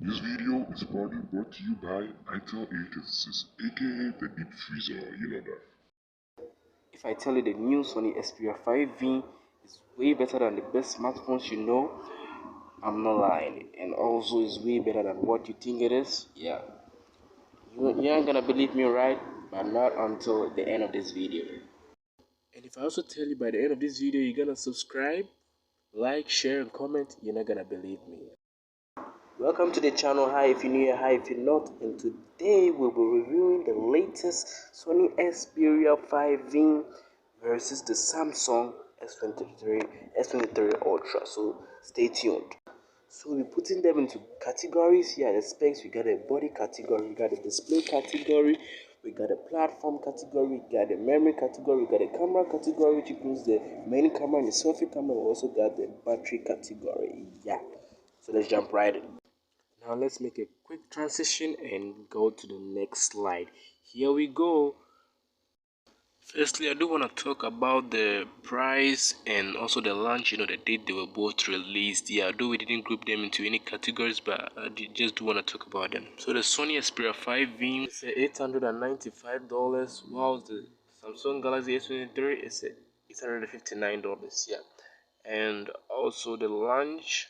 This video is proudly brought to you by Itel A36, aka the Deep Freezer, you know that. If I tell you the new Sony Xperia 5V is way better than the best smartphones you know, I'm not lying. And also is way better than what you think it is. Yeah. You ain't gonna believe me, right? But not until the end of this video. And if I also tell you by the end of this video you're gonna subscribe, like, share, and comment, you're not gonna believe me. Welcome to the channel. Hi if you're new here, hi if you're not. And today we'll be reviewing the latest Sony Xperia 5V versus the Samsung S23 Ultra. So stay tuned. So we're putting them into categories here. The specs, we got a body category, we got a display category, we got a platform category, we got a memory category, we got a camera category, which includes the main camera and the selfie camera. We also got the battery category. Yeah. So let's jump right in. Now let's make a quick transition and go to the next slide. Here we go. Firstly, I do want to talk about the price and also the launch, the date they were both released. Yeah, although we didn't group them into any categories, but I just do want to talk about them. So the Sony Xperia 5V is $895, while the Samsung Galaxy S23 is $859. Yeah, and also the launch,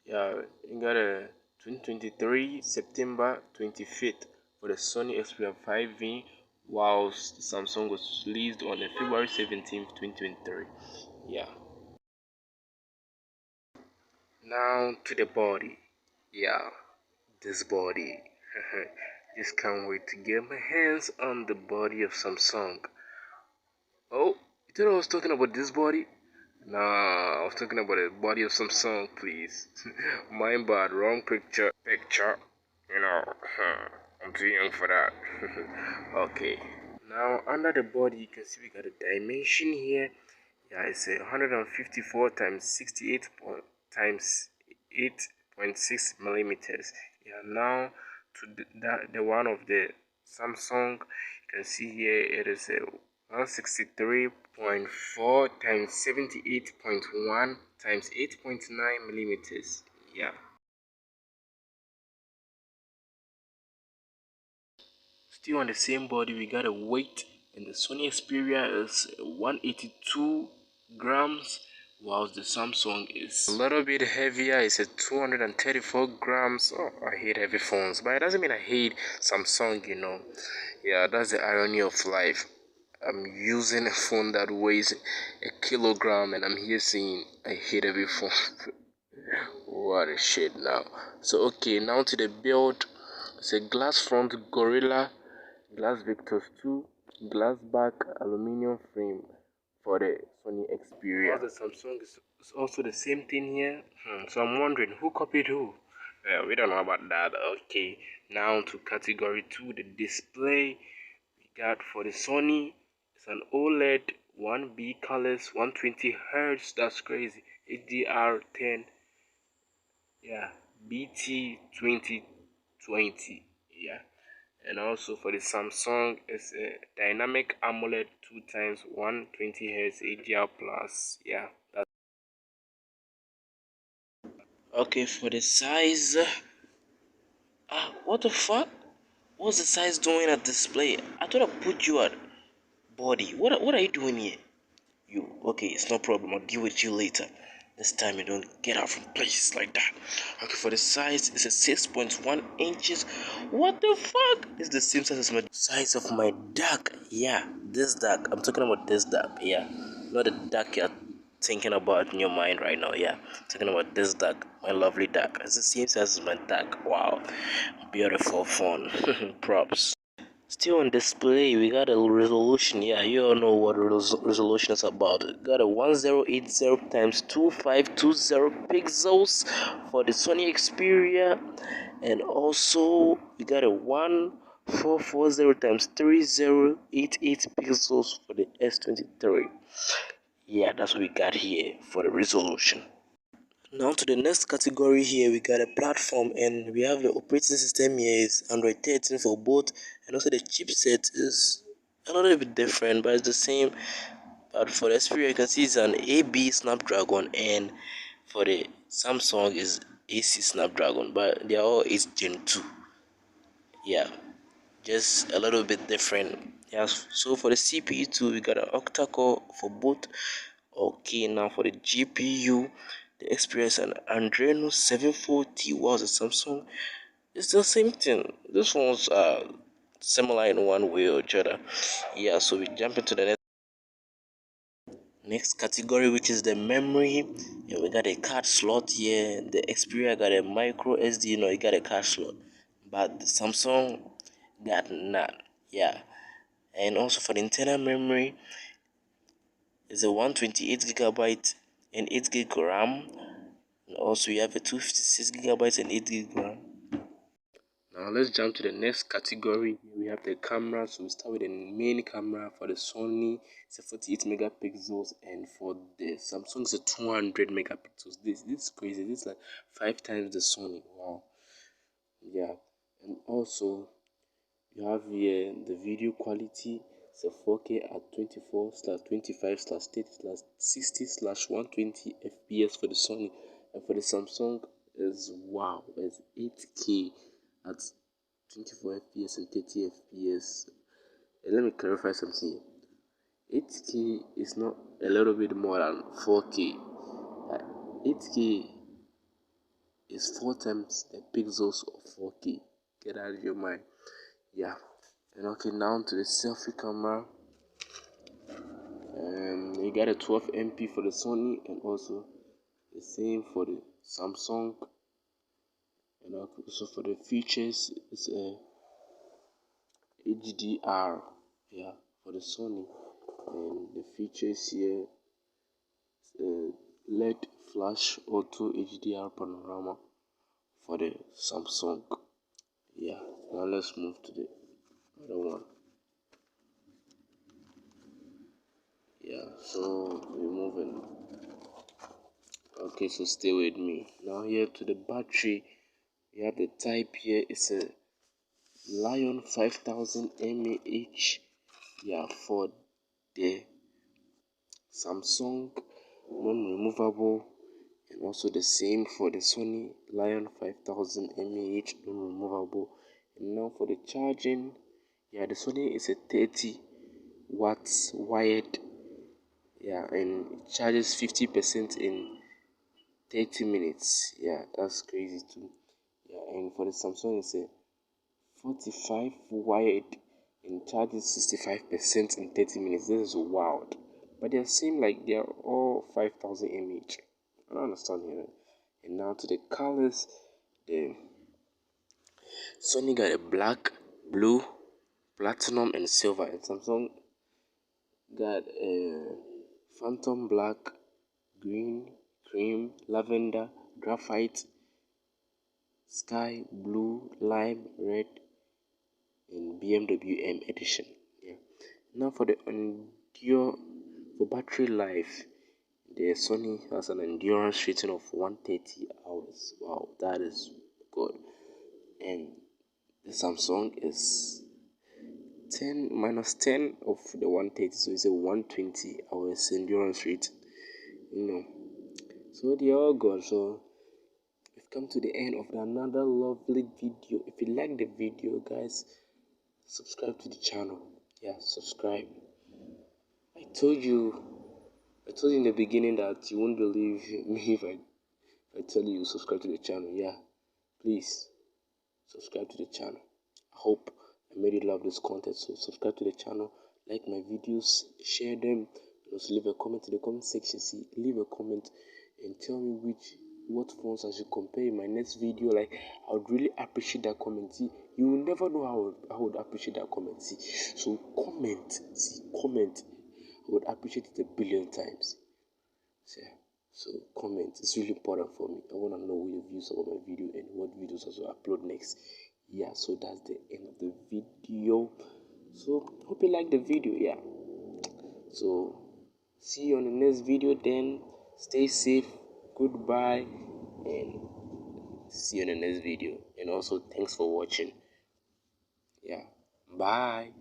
yeah, you got a 2023 September 25th for the Sony Xperia 5V, whilst Samsung was released on February 17th, 2023. Yeah. Now to the body. Yeah, this body. Just can't wait to get my hands on the body of Samsung. Oh, you thought I was talking about this body? Nah, I was talking about the body of Samsung, please. My bad, wrong picture. I'm too young for that. Okay. Now, under the body, you can see we got a dimension here. Yeah, it's a 154 times 68 times 8.6 millimeters. Yeah, now to the one of the Samsung, you can see here it is a 163.4 times 78.1 times 8.9 millimeters. Yeah. Still on the same body, we got a weight, and the Sony Xperia is 182 grams, whilst the Samsung is a little bit heavier. It's a 234 grams. Oh, I hate heavy phones, but it doesn't mean I hate Samsung. Yeah, that's the irony of life. I'm using a phone that weighs a kilogram, and I'm here saying I hate heavy phone. What a shit now. So okay, now to the build. It's a glass front Gorilla Glass Victus 2 glass back aluminum frame for the Sony Xperia. The Samsung is also the same thing here. So I'm wondering who copied who. We don't know about that. Okay, now to category 2, the display we got for the Sony. It's an OLED 1B colors 120 Hz. That's crazy. HDR10. Yeah, BT 2020. Yeah. And also for the Samsung, it's a dynamic AMOLED 2 times 120 Hz HDR plus. Yeah. Okay, for the size, what the fuck? What's the size doing at display? I thought I put you at body. What are you doing here? You okay? It's no problem. I'll deal with you later. This time you don't get out from places like that. Okay, for the size, it's a 6.1 inches. What the fuck? It's the same size as my size of my duck. Yeah, this duck. I'm talking about this duck. Yeah, not the duck you're thinking about in your mind right now. Yeah, I'm talking about this duck, my lovely duck. It's the same size as my duck. Wow, beautiful phone. Props. Still on display, we got a resolution. Yeah, you all know what resolution is about. We got a 1080 times 2520 pixels for the Sony Xperia, and also we got a 1440 times 3088 pixels for the S23. Yeah, that's what we got here for the resolution. Now to the next category here, we got a platform, and we have the operating system here is Android 13 for both, and also the chipset is a little bit different, but it's the same. But for the Xperia, you can see it's an AB Snapdragon, and for the Samsung is AC Snapdragon, but they are all 8 Gen 2. Yeah, just a little bit different. Yes, so for the CPU too, we got an octa core for both. Okay, now for the GPU, the Xperia is an Adreno 740 was a Samsung. It's the same thing. This one's similar in one way or the other. Yeah, so we jump into the next category, which is the memory. Yeah, we got a card slot here. The Xperia got a micro SD, you got a card slot, but the Samsung got none. Yeah, and also for the internal memory, it's a 128 gigabyte and 8 gig RAM. And also you have a 256 gigabytes and 8 gig RAM. Now let's jump to the next category. We have the camera. So we start with the main camera. For the Sony, it's a 48 megapixels, and for the Samsung, it's a 200 megapixels. This is crazy. This is like 5 times the Sony. Wow. Yeah, and also you have here the video quality. It's a 4K at 24/25/30/60/120 FPS for the Sony, and for the Samsung is wow, it's 8K at 24 FPS and 30 FPS. And let me clarify something here. 8K is not a little bit more than 4K. 8K is 4 times the pixels of 4K. Get out of your mind. Yeah. And okay, now to the selfie camera. You got a 12 MP for the Sony, and also the same for the Samsung. And also for the features, it's a HDR. Yeah, for the Sony. And the features here, LED flash auto HDR panorama for the Samsung. Yeah, now let's move to the other one. Yeah, so we're moving. Okay, so stay with me. Now here to the battery, we have the type here. It's a Lion 5000 mAh. Yeah, for the Samsung, non-removable, and also the same for the Sony Lion 5000 mAh, non-removable. And now for the charging, yeah, the Sony is a 30 watts wired. Yeah, and it charges 50% in 30 minutes. Yeah, that's crazy too. Yeah, and for the Samsung, it's a 45 wired and charges 65% in 30 minutes. This is wild. But they seem like they are all 5000 mAh. I don't understand here. And now to the colors, the Sony got a black, blue, platinum, and silver, and Samsung got a phantom black, green, cream, lavender, graphite, sky blue, lime, red, and BMW M edition. Yeah. Now for the for battery life, the Sony has an endurance rating of 130 hours. Wow, that is good. And the Samsung is 10 minus 10 of the 130, so it's a 120 hours endurance rate. So they are all good. So we've come to the end of another lovely video. If you like the video, guys, subscribe to the channel. Yeah, subscribe. I told you in the beginning that you won't believe me if I tell you subscribe to the channel. Yeah, please subscribe to the channel. I hope I made you love this content. So subscribe to the channel, like my videos, share them, and also leave a comment in the comment section. See, leave a comment and tell me what phones I should compare in my next video. Like, I would really appreciate that comment. See, you will never know how I would appreciate that comment. See, so comment. See, comment. I would appreciate it a billion times. So comment. It's really important for me. I want to know your views about my video and what videos I should upload next. Yeah, so that's the end of the video. So hope you like the video. Yeah, so see you on the next video. Then stay safe, goodbye, and see you in the next video. And also thanks for watching. Yeah, bye.